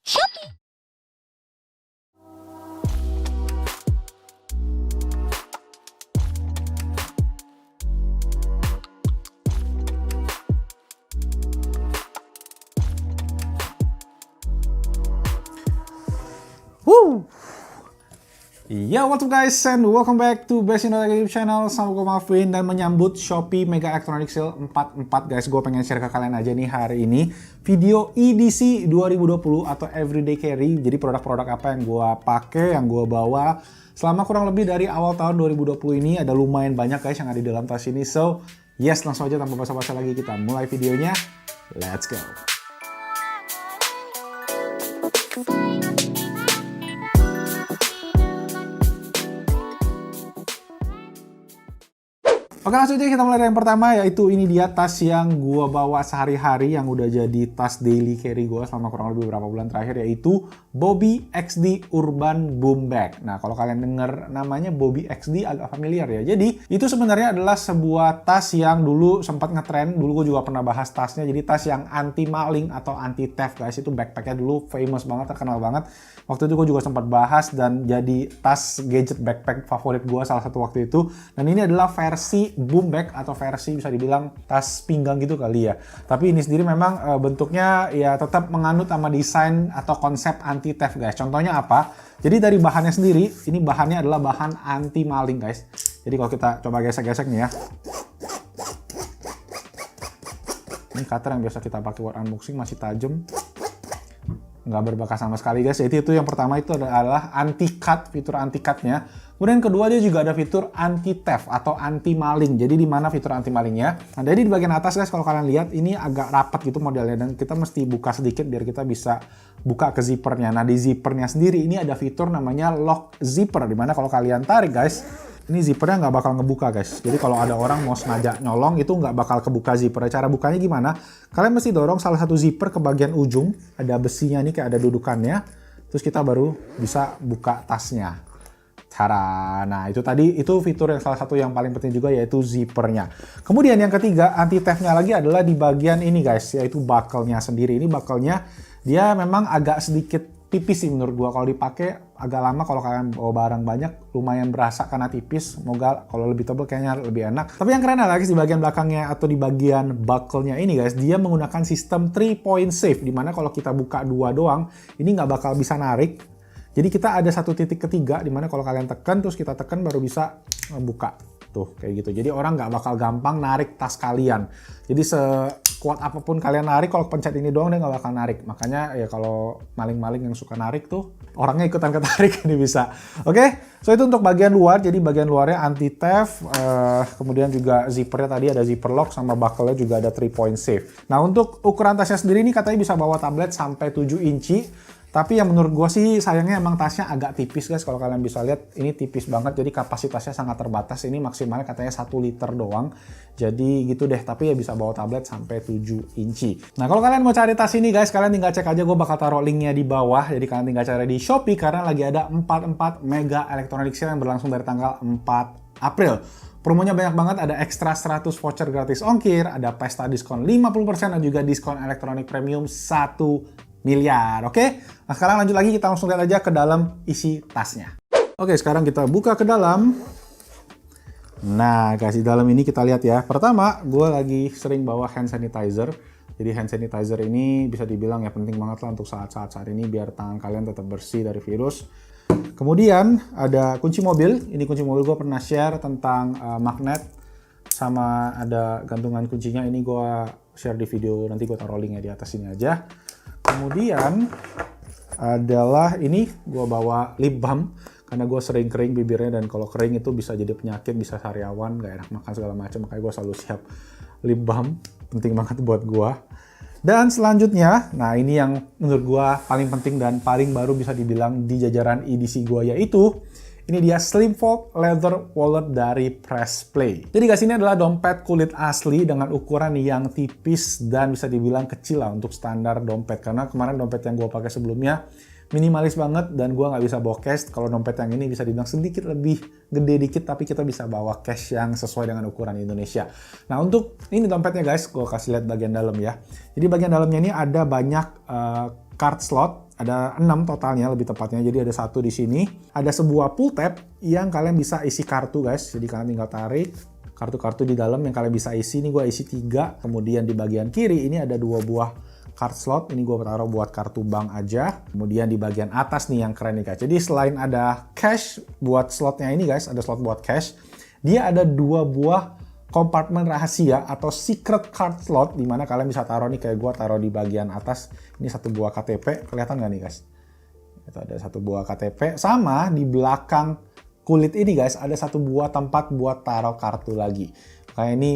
Shopee. Woo! Yo, what's up guys, and welcome back to Best Indo YouTube channel. Sama gue Mavin dan menyambut Shopee Mega Electronic Sale 44 guys. Gue pengen share ke kalian aja nih hari ini video EDC 2020 atau Everyday Carry. Jadi produk-produk apa yang gue pakai, yang gue bawa selama kurang lebih dari awal tahun 2020 ini. Ada lumayan banyak guys yang ada di dalam tas ini. So, yes, langsung aja tanpa basa-basi lagi kita mulai videonya. Let's go. Oke, langsung aja kita mulai dari yang pertama, yaitu ini dia tas yang gua bawa sehari-hari yang udah jadi tas daily carry gua selama kurang lebih beberapa bulan terakhir, yaitu Bobby XD Urban Boom Bag. Nah, kalau kalian denger namanya Bobby XD agak familiar ya. Jadi, itu sebenarnya adalah sebuah tas yang dulu sempat ngetren. Dulu gua juga pernah bahas tasnya. Jadi, tas yang anti maling atau anti theft guys. Itu backpacknya dulu famous banget, terkenal banget. Waktu itu gua juga sempat bahas dan jadi tas gadget backpack favorit gua salah satu waktu itu. Dan ini adalah versi boom bag atau versi bisa dibilang tas pinggang gitu kali ya. Tapi ini sendiri memang bentuknya ya tetap menganut sama desain atau konsep anti theft guys. Contohnya apa? Jadi dari bahannya sendiri, ini bahannya adalah bahan anti maling guys. Jadi kalau kita coba gesek-gesek nih ya. Ini cutter yang biasa kita pakai buat unboxing masih tajam. Nggak berbekas sama sekali guys. Jadi itu yang pertama itu adalah anti cut, fitur anti cutnya. Kemudian kedua dia juga ada fitur anti theft atau anti maling. Jadi di mana fitur anti malingnya? Nah, jadi di bagian atas guys kalau kalian lihat ini agak rapat gitu modelnya dan kita mesti buka sedikit biar kita bisa buka ke zippernya. Nah, di zippernya sendiri ini ada fitur namanya lock zipper, di mana kalau kalian tarik guys, ini zippernya nggak bakal ngebuka guys. Jadi kalau ada orang mau sengaja nyolong itu nggak bakal kebuka zippernya. Cara bukanya gimana? Kalian mesti dorong salah satu zipper ke bagian ujung, ada besinya nih kayak ada dudukannya, terus kita baru bisa buka tasnya. Nah itu tadi, itu fitur yang salah satu yang paling penting juga, yaitu zippernya. Kemudian yang ketiga, anti theft-nya lagi adalah di bagian ini guys, yaitu buckle-nya sendiri. Ini buckle-nya dia memang agak sedikit tipis sih menurut gua. Kalau dipakai agak lama, kalau kalian bawa barang banyak lumayan berasa karena tipis. Semoga kalau lebih tebal kayaknya lebih enak. Tapi yang keren lagi di bagian belakangnya atau di bagian buckle-nya ini guys, dia menggunakan sistem 3-point safe, dimana kalau kita buka dua doang ini nggak bakal bisa narik. Jadi kita ada satu titik ketiga dimana kalau kalian tekan terus kita tekan baru bisa buka. Tuh kayak gitu. Jadi orang nggak bakal gampang narik tas kalian. Jadi sekuat apapun kalian narik, kalau pencet ini doang dia nggak bakal narik. Makanya ya kalau maling-maling yang suka narik tuh orangnya ikutan ketarik ini bisa. Oke, so itu untuk bagian luar. Jadi bagian luarnya anti theft. Kemudian juga zippernya tadi ada zipper lock, sama buckle-nya juga ada 3-point safe. Nah untuk ukuran tasnya sendiri ini katanya bisa bawa tablet sampai 7 inci. Tapi yang menurut gue sih sayangnya emang tasnya agak tipis guys. Kalau kalian bisa lihat ini tipis banget, jadi kapasitasnya sangat terbatas. Ini maksimalnya katanya 1 liter doang. Jadi gitu deh, tapi ya bisa bawa tablet sampai 7 inci. Nah kalau kalian mau cari tas ini guys, kalian tinggal cek aja, gue bakal taruh linknya di bawah. Jadi kalian tinggal cari di Shopee karena lagi ada 44 Mega Electronic Sale yang berlangsung dari tanggal 4 April. Promonya banyak banget, ada ekstra 100 voucher gratis ongkir, ada pesta diskon 50% dan juga diskon elektronik premium 1 miliar, oke? Nah sekarang lanjut lagi, kita langsung lihat aja ke dalam isi tasnya. Oke, sekarang kita buka ke dalam. Nah guys, di dalam ini kita lihat ya. Pertama, gue lagi sering bawa hand sanitizer. Jadi hand sanitizer ini bisa dibilang ya penting banget lah untuk saat ini biar tangan kalian tetap bersih dari virus. Kemudian ada kunci mobil. Ini kunci mobil gue pernah share tentang magnet. Sama ada gantungan kuncinya, ini gue share di video, nanti gue taruh linknya di atas ini aja. Kemudian adalah ini gue bawa lip balm karena gue sering kering bibirnya, dan kalau kering itu bisa jadi penyakit, bisa sariawan, gak enak makan segala macam, makanya gue selalu siap lip balm, penting banget buat gue. Dan selanjutnya, nah ini yang menurut gue paling penting dan paling baru bisa dibilang di jajaran EDC gue, yaitu ini dia Slim Fold Leather Wallet dari Press Play. Jadi guys, ini adalah dompet kulit asli dengan ukuran yang tipis dan bisa dibilang kecil lah untuk standar dompet. Karena kemarin dompet yang gue pakai sebelumnya minimalis banget dan gue nggak bisa bawa cash. Kalau dompet yang ini bisa dibilang sedikit lebih gede dikit, tapi kita bisa bawa cash yang sesuai dengan ukuran Indonesia. Nah untuk ini dompetnya guys, gue kasih lihat bagian dalam ya. Jadi bagian dalamnya ini ada banyak card slot. Ada 6 totalnya lebih tepatnya, jadi ada 1 di sini. Ada sebuah pull tab yang kalian bisa isi kartu guys, jadi kalian tinggal tarik kartu-kartu di dalam yang kalian bisa isi. Ini gue isi 3, kemudian di bagian kiri ini ada 2 buah card slot, ini gue taruh buat kartu bank aja. Kemudian di bagian atas nih yang keren nih guys, jadi selain ada cash buat slotnya ini guys, ada slot buat cash, dia ada 2 buah kompartemen rahasia atau secret card slot di mana kalian bisa taruh nih, kayak gua taruh di bagian atas. Ini 1 buah KTP, kelihatan nggak nih guys? Itu ada 1 buah KTP, sama di belakang kulit ini guys ada 1 buah tempat buat taruh kartu lagi. Kayak ini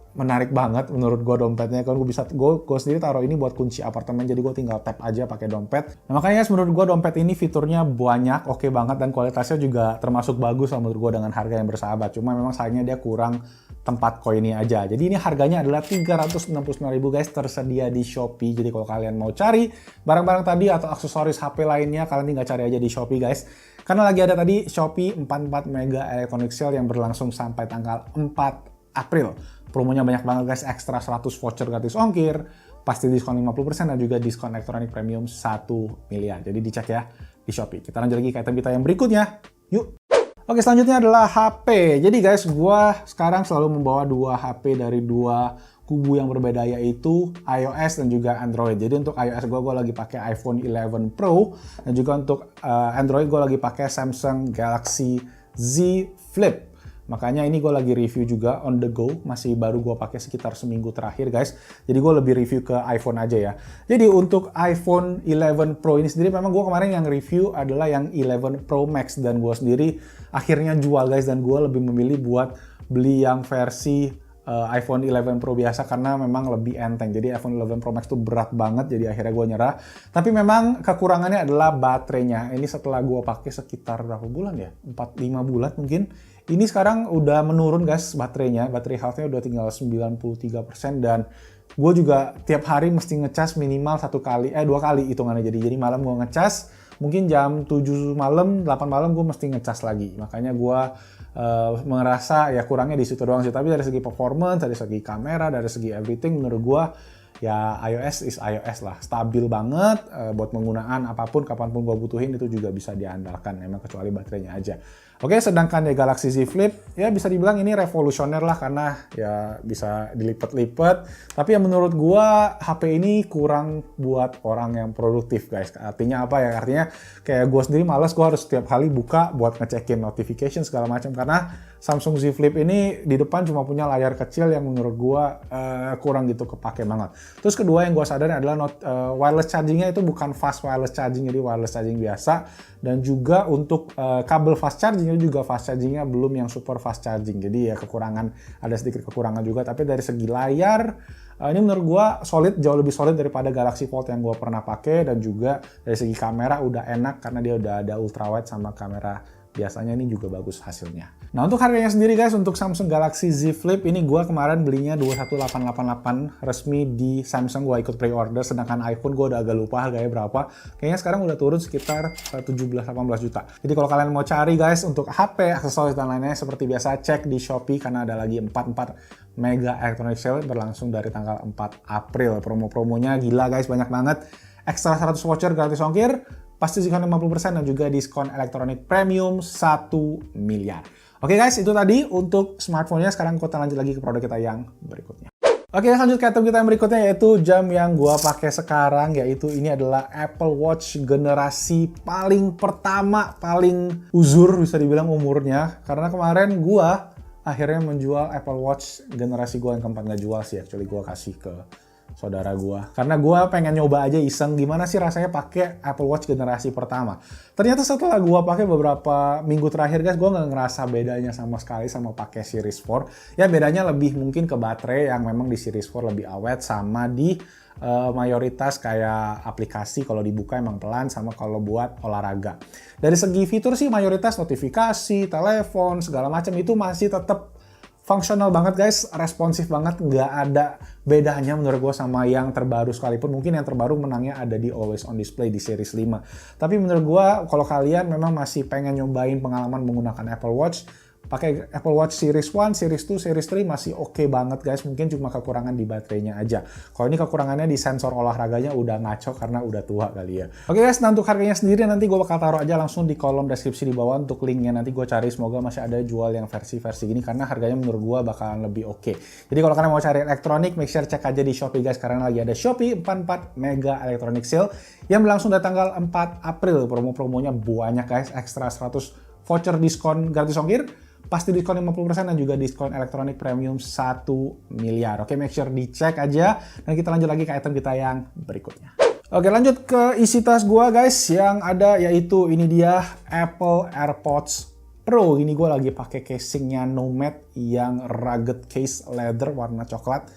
menarik banget menurut gue dompetnya, kan gue sendiri taruh ini buat kunci apartemen, jadi gue tinggal tap aja pakai dompet. Nah, makanya guys, menurut gue dompet ini fiturnya banyak, oke banget, dan kualitasnya juga termasuk bagus lah menurut gue dengan harga yang bersahabat. Cuma memang sayangnya dia kurang tempat koinnya aja. Jadi ini harganya adalah 369.000 guys, tersedia di Shopee. Jadi kalau kalian mau cari barang-barang tadi atau aksesoris HP lainnya, kalian tinggal cari aja di Shopee guys. Karena lagi ada tadi Shopee 44 Mega Electronic Sale yang berlangsung sampai tanggal 4 April. Promonya banyak banget guys, ekstra 100 voucher gratis ongkir, pasti diskon 50% dan juga diskon elektronik premium 1 miliar. Jadi dicek ya di Shopee. Kita lanjut lagi ke item kita yang berikutnya. Yuk! Oke, selanjutnya adalah HP. Jadi guys, gua sekarang selalu membawa 2 HP dari 2 kubu yang berbeda, yaitu iOS dan juga Android. Jadi untuk iOS gua lagi pakai iPhone 11 Pro, dan juga untuk Android gua lagi pakai Samsung Galaxy Z Flip. Makanya ini gue lagi review juga on the go, masih baru gue pakai sekitar seminggu terakhir guys. Jadi gue lebih review ke iPhone aja ya. Jadi untuk iPhone 11 Pro ini sendiri, memang gue kemarin yang review adalah yang 11 Pro Max, dan gue sendiri akhirnya jual guys, dan gue lebih memilih buat beli yang versi iPhone 11 Pro biasa karena memang lebih enteng. Jadi iPhone 11 Pro Max tuh berat banget, jadi akhirnya gue nyerah. Tapi memang kekurangannya adalah baterainya. Ini setelah gue pakai sekitar berapa bulan ya? 4-5 bulan mungkin. Ini sekarang udah menurun guys baterainya. Baterai health-nya udah tinggal 93%, dan gue juga tiap hari mesti ngecas minimal 2 kali hitungannya. Jadi malam gue ngecas, mungkin jam 7 malam, 8 malam gue mesti ngecas lagi. Makanya gue merasa ya kurangnya di situ doang sih. Tapi dari segi performance, dari segi kamera, dari segi everything, menurut gue ya iOS is iOS lah. Stabil banget, buat penggunaan apapun, kapanpun gue butuhin itu juga bisa diandalkan. Emang kecuali baterainya aja. Oke, sedangkan ya Galaxy Z Flip, ya bisa dibilang ini revolusioner lah karena ya bisa dilipat-lipat. Tapi ya menurut gua HP ini kurang buat orang yang produktif guys. Artinya apa ya? Artinya kayak gua sendiri males, gua harus setiap kali buka buat ngecekin notification segala macam, karena Samsung Z Flip ini di depan cuma punya layar kecil yang menurut gua kurang gitu kepake banget. Terus kedua yang gua sadar adalah wireless chargingnya itu bukan fast wireless charging, jadi wireless charging biasa. Dan juga untuk kabel fast charging juga fast chargingnya belum yang super fast charging, jadi ya ada sedikit kekurangan juga. Tapi dari segi layar ini menurut gua solid, jauh lebih solid daripada Galaxy Fold yang gua pernah pakai, dan juga dari segi kamera udah enak karena dia udah ada ultrawide sama kamera biasanya, ini juga bagus hasilnya. Nah, untuk harganya sendiri guys, untuk Samsung Galaxy Z Flip ini gue kemarin belinya 21888 resmi di Samsung, gue ikut pre-order, sedangkan iPhone gue udah agak lupa harganya berapa. Kayaknya sekarang udah turun sekitar 17-18 juta. Jadi kalau kalian mau cari guys untuk HP, aksesoris dan lainnya, seperti biasa cek di Shopee karena ada lagi 44 Mega Electronic Sale berlangsung dari tanggal 4 April. Promo-promonya gila guys, banyak banget. Ekstra 100 voucher gratis ongkir, pasti diskon 50% dan juga diskon elektronik premium 1 miliar. Oke guys, itu tadi untuk smartphone-nya. Sekarang kita lanjut lagi ke produk kita yang berikutnya. Oke, lanjut ke item kita yang berikutnya, yaitu jam yang gua pakai sekarang, yaitu ini adalah Apple Watch generasi paling pertama, paling uzur bisa dibilang umurnya. Karena kemarin gua akhirnya menjual Apple Watch generasi gua yang keempat, nggak jual sih, actually gua kasih ke saudara gua. Karena gua pengen nyoba aja iseng gimana sih rasanya pakai Apple Watch generasi pertama. Ternyata setelah gua pakai beberapa minggu terakhir guys, gua nggak ngerasa bedanya sama sekali sama pakai Series 4. Ya bedanya lebih mungkin ke baterai yang memang di Series 4 lebih awet, sama di mayoritas kayak aplikasi kalau dibuka emang pelan, sama kalau buat olahraga. Dari segi fitur sih mayoritas notifikasi, telepon, segala macam itu masih tetap fungsional banget guys, responsif banget, nggak ada bedanya menurut gue sama yang terbaru sekalipun. Mungkin yang terbaru menangnya ada di Always On Display di Series 5. Tapi menurut gue kalau kalian memang masih pengen nyobain pengalaman menggunakan Apple Watch, pakai Apple Watch Series 1, Series 2, Series 3 masih oke banget guys. Mungkin cuma kekurangan di baterainya aja. Kalau ini kekurangannya di sensor olahraganya udah ngaco karena udah tua kali ya. Oke guys, nah untuk harganya sendiri nanti gue bakal taruh aja langsung di kolom deskripsi di bawah untuk linknya. Nanti gue cari, semoga masih ada jual yang versi-versi gini karena harganya menurut gue bakalan lebih oke. Jadi kalau kalian mau cari elektronik, make sure cek aja di Shopee guys, karena lagi ada Shopee 44 Mega Electronic Sale yang berlangsung dari tanggal 4 April. Promo-promonya banyak guys, ekstra 100 voucher diskon gratis ongkir, pasti diskon 50% dan juga diskon elektronik premium 1 miliar. Oke, make sure dicek aja. Dan kita lanjut lagi ke item kita yang berikutnya. Oke, lanjut ke isi tas gua guys. Yang ada yaitu ini dia Apple AirPods Pro. Ini gua lagi pakai casingnya Nomad yang rugged case leather warna coklat.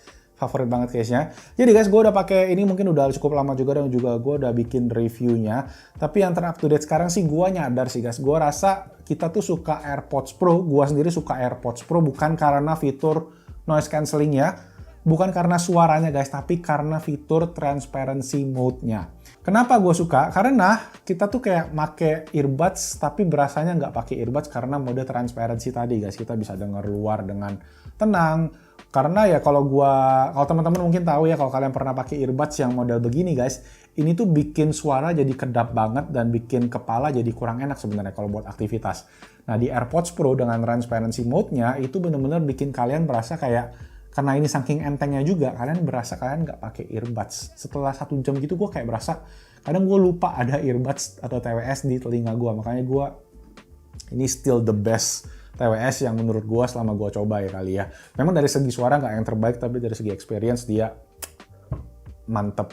Favorit banget case-nya. Jadi guys, gue udah pakai ini mungkin udah cukup lama juga dan juga gue udah bikin reviewnya. Tapi yang ter up to date sekarang sih gue nyadar sih guys, gue rasa kita tuh suka AirPods Pro. Gue sendiri suka AirPods Pro bukan karena fitur noise cancellingnya, bukan karena suaranya guys, tapi karena fitur transparency mode-nya. Kenapa gue suka? Karena kita tuh kayak make earbuds tapi berasanya nggak pakai earbuds karena mode transparency tadi guys. Kita bisa denger luar dengan tenang. Karena ya kalau teman-teman mungkin tahu ya, kalau kalian pernah pakai earbuds yang model begini guys, ini tuh bikin suara jadi kedap banget dan bikin kepala jadi kurang enak sebenarnya kalau buat aktivitas. Nah di AirPods Pro dengan transparency mode-nya itu bener-bener bikin kalian berasa kayak, karena ini saking entengnya juga, kalian berasa kalian nggak pakai earbuds. Setelah 1 jam gitu gue kayak berasa, kadang gue lupa ada earbuds atau TWS di telinga gue. Makanya ini still the best TWS yang menurut gue selama gue coba ya kali ya. Memang dari segi suara nggak yang terbaik, tapi dari segi experience dia mantep.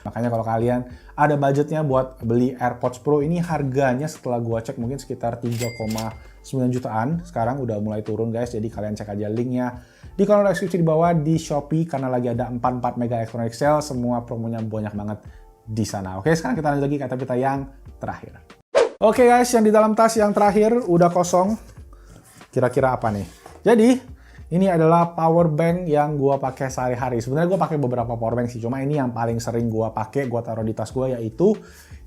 Makanya kalau kalian ada budgetnya buat beli AirPods Pro, ini harganya setelah gue cek mungkin sekitar 3,9 jutaan. Sekarang udah mulai turun guys, jadi kalian cek aja linknya di kolom deskripsi di bawah di Shopee, karena lagi ada 44 Mega Electronic Sale, semua promonya banyak banget di sana. Oke, sekarang kita lanjut lagi ke item kita yang terakhir. Oke guys, yang di dalam tas yang terakhir udah kosong. Kira-kira apa nih? Jadi, ini adalah power bank yang gua pakai sehari-hari. Sebenarnya gua pakai beberapa power bank sih, cuma ini yang paling sering gua pakai, gua taruh di tas gua, yaitu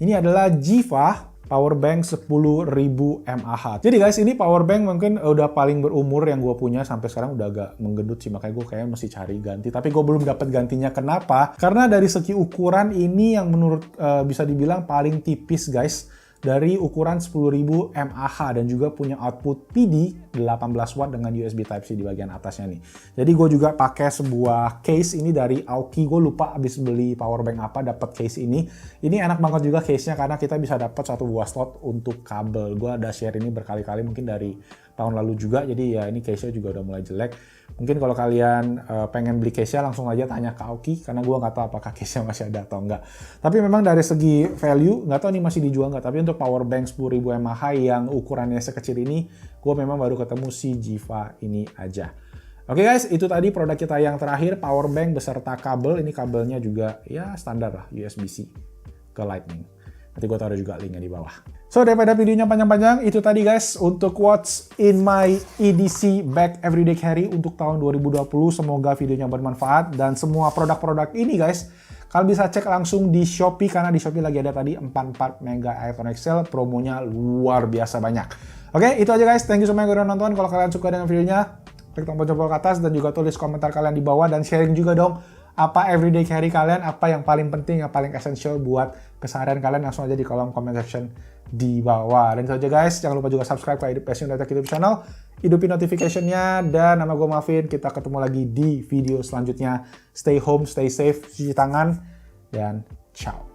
ini adalah Jiva power bank 10.000 mAh. Jadi guys, ini power bank mungkin udah paling berumur yang gua punya, sampai sekarang udah agak menggendut sih, makanya gua kayaknya mesti cari ganti. Tapi gua belum dapat gantinya. Kenapa? Karena dari segi ukuran ini yang menurut bisa dibilang paling tipis guys, dari ukuran 10.000 mAh dan juga punya output PD 18 watt dengan USB Type-C di bagian atasnya nih. Jadi gue juga pakai sebuah case ini dari Aoki. Gue lupa abis beli power bank apa dapat case ini. Ini enak banget juga case-nya karena kita bisa dapat satu buah slot untuk kabel. Gue ada share ini berkali-kali mungkin dari tahun lalu juga. Jadi ya ini case-nya juga udah mulai jelek. Mungkin kalau kalian pengen beli case-nya langsung aja tanya ke Aoki, karena gue nggak tahu apakah case-nya masih ada atau enggak. Tapi memang dari segi value, nggak tahu ini masih dijual nggak, tapi untuk power bank 10.000 mAh yang ukurannya sekecil ini, gue memang baru ketemu si Jiva ini aja. Oke guys, itu tadi produk kita yang terakhir, power bank beserta kabel. Ini kabelnya juga ya standar lah, USB-C ke Lightning. Nanti gue taruh juga linknya di bawah. So, daripada videonya panjang-panjang, itu tadi guys untuk what's in my EDC Bag Everyday Carry untuk tahun 2020. Semoga videonya bermanfaat, dan semua produk-produk ini guys, kalian bisa cek langsung di Shopee, karena di Shopee lagi ada tadi 44 Mega Electronic Sale, promonya luar biasa banyak. Oke, itu aja guys. Thank you so much udah nonton. Kalau kalian suka dengan videonya, klik tombol jempol ke atas dan juga tulis komentar kalian di bawah, dan sharing juga dong apa everyday carry kalian, apa yang paling penting, yang paling essential buat keseharian kalian, langsung aja di kolom comment section di bawah. Dan itu aja guys, jangan lupa juga subscribe ke Hidup Passion Tech YouTube channel, hidupin notification-nya, dan nama gue Malvin. Kita ketemu lagi di video selanjutnya. Stay home, stay safe, cuci tangan, dan ciao.